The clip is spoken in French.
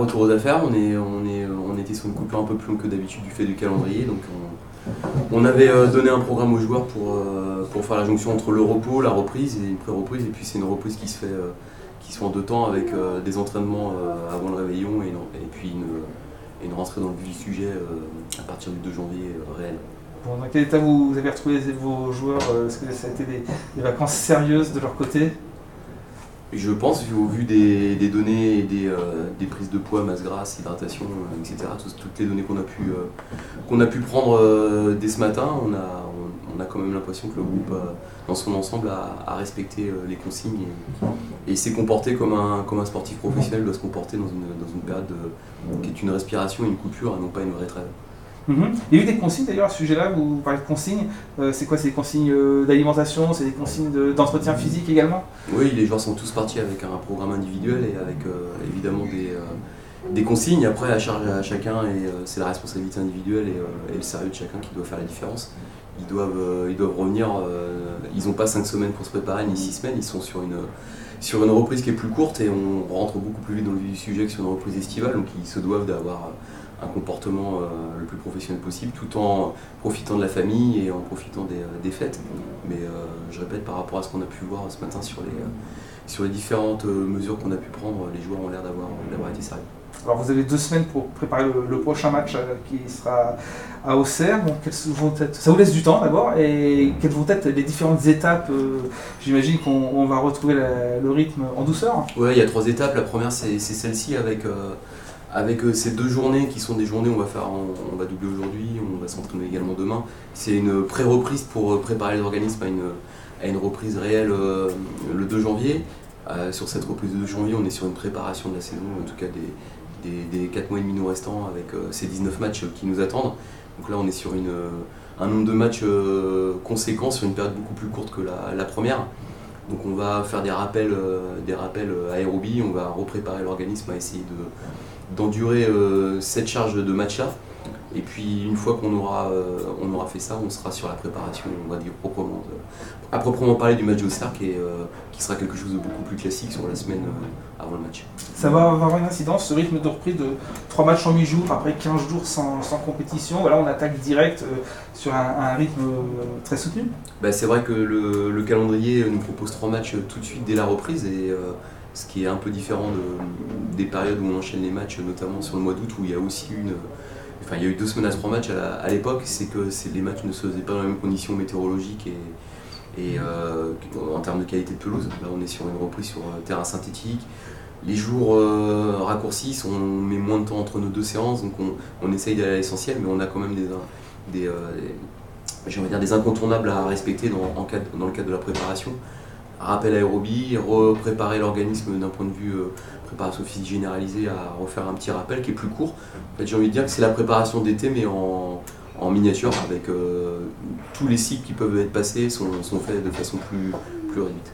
retour aux affaires, on était sur une coupure un peu plus longue que d'habitude du fait du calendrier, donc on avait donné un programme aux joueurs pour faire la jonction entre le repos, la reprise et une pré-reprise, et puis c'est une reprise qui se fait en 2 temps avec des entraînements avant le réveillon et puis une rentrée dans le vif du sujet à partir du 2 janvier réel. Bon, dans quel état vous avez retrouvé vos joueurs? Est-ce que ça a été des vacances sérieuses de leur côté? Je pense, au vu des données et des prises de poids, masse grasse, hydratation, etc., toutes les données qu'on a pu prendre dès ce matin, on a quand même l'impression que le groupe, dans son ensemble, a respecté les consignes et s'est comporté comme un sportif professionnel doit se comporter dans une période qui est une respiration et une coupure, et non pas une vraie trêve. Il y a eu des consignes d'ailleurs à ce sujet-là, vous parlez de consignes, c'est quoi? C'est des consignes d'alimentation, c'est des consignes d'entretien physique également? Oui, les joueurs sont tous partis avec un programme individuel et avec évidemment des consignes. Après, à charge à chacun, et c'est la responsabilité individuelle et le sérieux de chacun qui doit faire la différence. Ils doivent revenir, ils n'ont pas 5 semaines pour se préparer, ni 6 semaines, ils sont sur une reprise qui est plus courte et on rentre beaucoup plus vite dans le vif du sujet que sur une reprise estivale, donc ils se doivent d'avoir un comportement le plus professionnel possible, tout en profitant de la famille et en profitant des fêtes. Mais je répète, par rapport à ce qu'on a pu voir ce matin sur les différentes mesures qu'on a pu prendre, les joueurs ont l'air d'avoir été sérieux. Alors vous avez 2 semaines pour préparer le prochain match qui sera à Auxerre. Bon, ça vous laisse du temps d'abord, et quelles vont être les différentes étapes? J'imagine qu'on va retrouver le rythme en douceur. Oui, il y a 3 étapes. La première, c'est celle-ci avec ces 2 journées qui sont des journées où on va doubler aujourd'hui, on va s'entraîner également demain. C'est une pré-reprise pour préparer les organismes à une reprise réelle le 2 janvier. Sur cette reprise de 2 janvier, on est sur une préparation de la saison, en tout cas des 4 mois et demi nous restants, avec ces 19 matchs qui nous attendent. Donc là, on est sur un nombre de matchs conséquent sur une période beaucoup plus courte que la première. Donc on va faire des rappels aérobie, on va repréparer l'organisme à essayer d'endurer cette charge de match-là. Et puis une fois qu'on aura fait ça, on sera sur la préparation, on va dire à proprement parler du match d'Auxerre qui sera quelque chose de beaucoup plus classique sur la semaine avant le match. Ça va avoir une incidence, ce rythme de reprise de 3 matchs en 8 jours, après 15 jours sans compétition. Voilà, on attaque direct sur un rythme très soutenu. C'est vrai que le calendrier nous propose 3 matchs tout de suite dès la reprise, et ce qui est un peu différent des périodes où on enchaîne les matchs, notamment sur le mois d'août où il y a aussi il y a eu 2 semaines à 3 matchs à l'époque, c'est que les matchs ne se faisaient pas dans les mêmes conditions météorologiques et en termes de qualité de pelouse. Là, on est sur une reprise sur terrain synthétique. Les jours raccourcissent, on met moins de temps entre nos 2 séances, donc on essaye d'aller à l'essentiel, mais on a quand même des incontournables à respecter dans le cadre de la préparation. Rappel aérobie, repréparer l'organisme d'un point de vue préparation physique généralisée, à refaire un petit rappel qui est plus court. En fait, j'ai envie de dire que c'est la préparation d'été, mais en miniature, avec tous les cycles qui peuvent être passés sont faits de façon plus réduite.